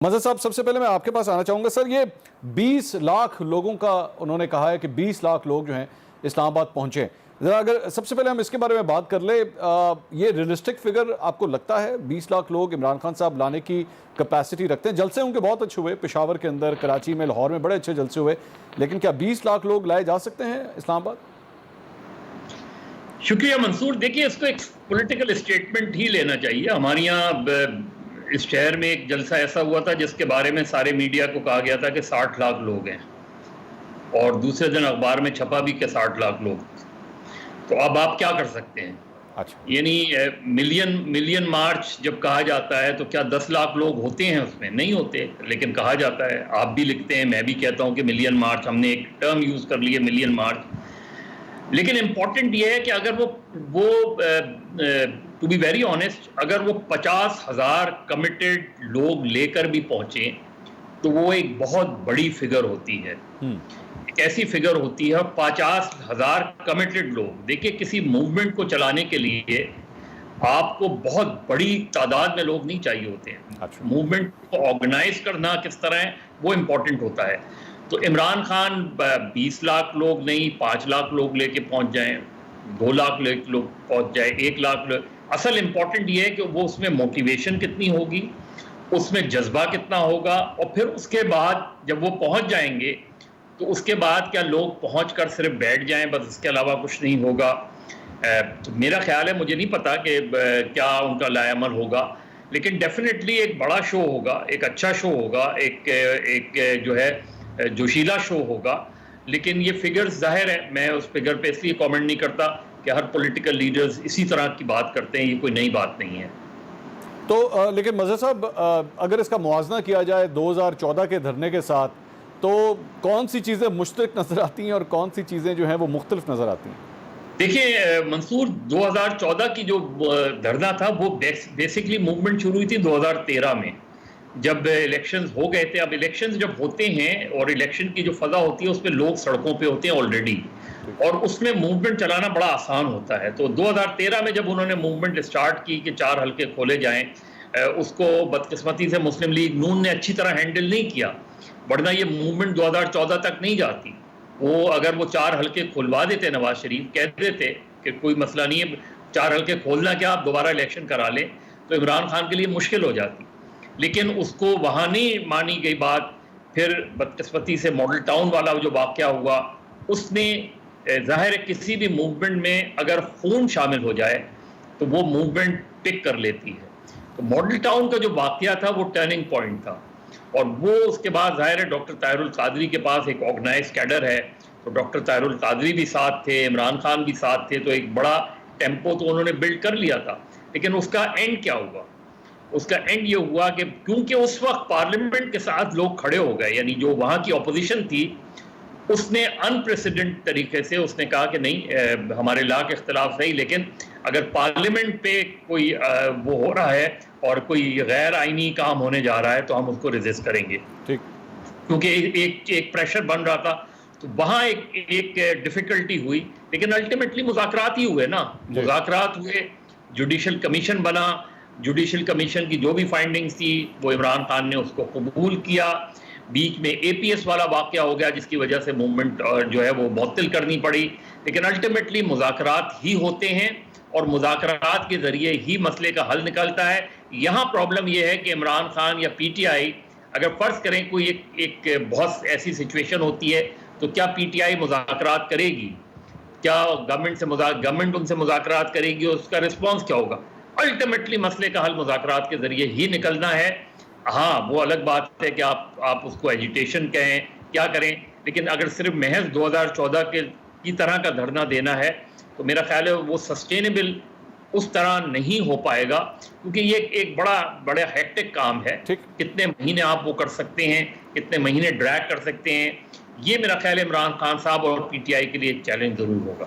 مظہر صاحب، سب سے پہلے میں آپ کے پاس آنا چاہوں گا سر، یہ 20 لاکھ لوگوں کا انہوں نے کہا ہے کہ 20 لاکھ لوگ جو ہیں اسلام آباد پہنچے. ذرا اگر سب سے پہلے ہم اس کے بارے میں بات کر لیں، یہ ریئلسٹک فگر آپ کو لگتا ہے 20 لاکھ لوگ عمران خان صاحب لانے کی کیپیسٹی رکھتے ہیں؟ جلسے ان کے بہت اچھے ہوئے، پشاور کے اندر، کراچی میں، لاہور میں بڑے اچھے جلسے ہوئے، لیکن کیا 20 لاکھ لوگ لائے جا سکتے ہیں اسلام آباد؟ شکریہ منصور. دیکھیے، اس کو ایک پولیٹیکل اسٹیٹمنٹ ہی لینا چاہیے. ہمارے یہاں اس شہر میں ایک جلسہ ایسا ہوا تھا جس کے بارے میں سارے میڈیا کو کہا گیا تھا کہ 60 لاکھ لوگ ہیں، اور دوسرے دن اخبار میں چھپا بھی کہ 60 لاکھ لوگ. تو اب آپ کیا کر سکتے ہیں؟ یعنی ملین مارچ جب کہا جاتا ہے تو کیا 10 لاکھ لوگ ہوتے ہیں؟ اس میں نہیں ہوتے، لیکن کہا جاتا ہے. آپ بھی لکھتے ہیں، میں بھی کہتا ہوں کہ ملین مارچ. ہم نے ایک ٹرم یوز کر لی ہے، ملین مارچ. لیکن امپورٹنٹ یہ ہے کہ اگر وہ ٹو بی ویری آنیسٹ، اگر وہ 50,000 کمیٹڈ لوگ لے کر بھی پہنچے تو وہ ایک بہت بڑی فگر ہوتی ہے. ایک ایسی فگر ہوتی ہے 50,000 کمیٹڈ لوگ. دیکھیے، کسی موومنٹ کو چلانے کے لیے آپ کو بہت بڑی تعداد میں لوگ نہیں چاہیے ہوتے ہیں. موومنٹ کو آرگنائز کرنا کس طرح ہے وہ امپورٹنٹ ہوتا ہے. تو عمران خان 20 لاکھ لوگ نہیں، 5 لاکھ لوگ لے کے پہنچ جائیں، 2 لاکھ لوگ پہنچ جائیں، 1 لاکھ لوگ. اصل امپورٹنٹ یہ ہے کہ وہ اس میں موٹیویشن کتنی ہوگی، اس میں جذبہ کتنا ہوگا، اور پھر اس کے بعد جب وہ پہنچ جائیں گے تو اس کے بعد کیا لوگ پہنچ کر صرف بیٹھ جائیں بس، اس کے علاوہ کچھ نہیں ہوگا؟ میرا خیال ہے، مجھے نہیں پتا کہ کیا ان کا لائے عمل ہوگا، لیکن ڈیفینیٹلی ایک بڑا شو ہوگا، ایک اچھا شو ہوگا، ایک جو ہے جوشیلا شو ہوگا. لیکن یہ فگرز ظاہر ہے، میں اس فگر پہ اس لیے کامنٹ نہیں کرتا کہ ہر پولیٹیکل لیڈرز اسی طرح کی بات کرتے ہیں. یہ کوئی نئی بات نہیں ہے. تو لیکن مظہر صاحب، اگر اس کا موازنہ کیا جائے 2014 کے دھرنے کے ساتھ، تو کون سی چیزیں مشترک نظر آتی ہیں اور کون سی چیزیں جو ہیں وہ مختلف نظر آتی ہیں؟ دیکھیں منصور، 2014 کی جو دھرنا تھا وہ بیسکلی موومنٹ شروع ہوئی تھی 2013 میں، جب الیکشنز ہو گئے تھے. اب الیکشنز جب ہوتے ہیں اور الیکشن کی جو فضا ہوتی ہے اس میں لوگ سڑکوں پہ ہوتے ہیں آلریڈی، اور اس میں موومنٹ چلانا بڑا آسان ہوتا ہے. تو 2013 میں جب انہوں نے موومنٹ اسٹارٹ کی کہ 4 حلقے کھولے جائیں، اس کو بدقسمتی سے مسلم لیگ نون نے اچھی طرح ہینڈل نہیں کیا، ورنہ یہ موومنٹ 2014 تک نہیں جاتی. وہ اگر وہ 4 حلقے کھلوا دیتے، نواز شریف کہہ دیتے کہ کوئی مسئلہ نہیں ہے، 4 حلقے کھولنا کیا، آپ دوبارہ الیکشن کرا لیں، تو عمران خان کے لیے مشکل ہو جاتی. لیکن اس کو وہاں نہیں مانی گئی بات. پھر بدقسمتی سے ماڈل ٹاؤن والا جو واقعہ ہوا، اس نے ظاہر ہے کسی بھی موومنٹ میں اگر خون شامل ہو جائے تو وہ موومنٹ پک کر لیتی ہے. تو ماڈل ٹاؤن کا جو واقعہ تھا وہ ٹرننگ پوائنٹ تھا، اور وہ اس کے بعد ظاہر ہے ڈاکٹر طاہر القادری کے پاس ایک آرگنائز کیڈر ہے، تو ڈاکٹر طاہر القادری بھی ساتھ تھے، عمران خان بھی ساتھ تھے، تو ایک بڑا ٹیمپو تو انہوں نے بلڈ کر لیا تھا. لیکن اس کا اینڈ کیا ہوا؟ اس کا اینڈ یہ ہوا کہ کیونکہ اس وقت پارلیمنٹ کے ساتھ لوگ کھڑے ہو گئے، یعنی جو وہاں کی اپوزیشن تھی اس نے انپریسیڈنٹ طریقے سے اس نے کہا کہ نہیں، ہمارے لا کے اختلاف صحیح، لیکن اگر پارلیمنٹ پہ کوئی وہ ہو رہا ہے اور کوئی غیر آئینی کام ہونے جا رہا ہے تو ہم اس کو ریزسٹ کریں گے، کیونکہ ایک پریشر بن رہا تھا. تو وہاں ایک ڈیفیکلٹی ہوئی، لیکن الٹیمیٹلی مذاکرات ہی ہوئے نا. مذاکرات ہوئے، جوڈیشل کمیشن بنا، جوڈیشل کمیشن کی جو بھی فائنڈنگز تھی وہ عمران خان نے اس کو قبول کیا. بیچ میں اے پی ایس والا واقعہ ہو گیا جس کی وجہ سے موومنٹ جو ہے وہ معطل کرنی پڑی، لیکن الٹیمیٹلی مذاکرات ہی ہوتے ہیں اور مذاکرات کے ذریعے ہی مسئلے کا حل نکلتا ہے. یہاں پرابلم یہ ہے کہ عمران خان یا پی ٹی آئی، اگر فرض کریں کوئی ایک بہت ایسی سچویشن ہوتی ہے تو کیا پی ٹی آئی مذاکرات کرے گی؟ کیا گورنمنٹ ان سے مذاکرات کرے گی؟ اس کا رسپانس کیا ہوگا؟ الٹیمیٹلی مسئلے کا حل مذاکرات کے ذریعے ہی نکلنا ہے. ہاں، وہ الگ بات ہے کہ آپ اس کو ایجیٹیشن کہیں، کیا کریں، لیکن اگر صرف محض 2014 کی طرح کا دھرنا دینا ہے تو میرا خیال ہے وہ سسٹینیبل اس طرح نہیں ہو پائے گا، کیونکہ یہ ایک بڑا ہیکٹک کام ہے. کتنے مہینے آپ وہ کر سکتے ہیں، کتنے مہینے ڈریگ کر سکتے ہیں، یہ میرا خیال ہے عمران خان صاحب اور پی ٹی آئی کے لیے ایک چیلنج ضرور ہوگا.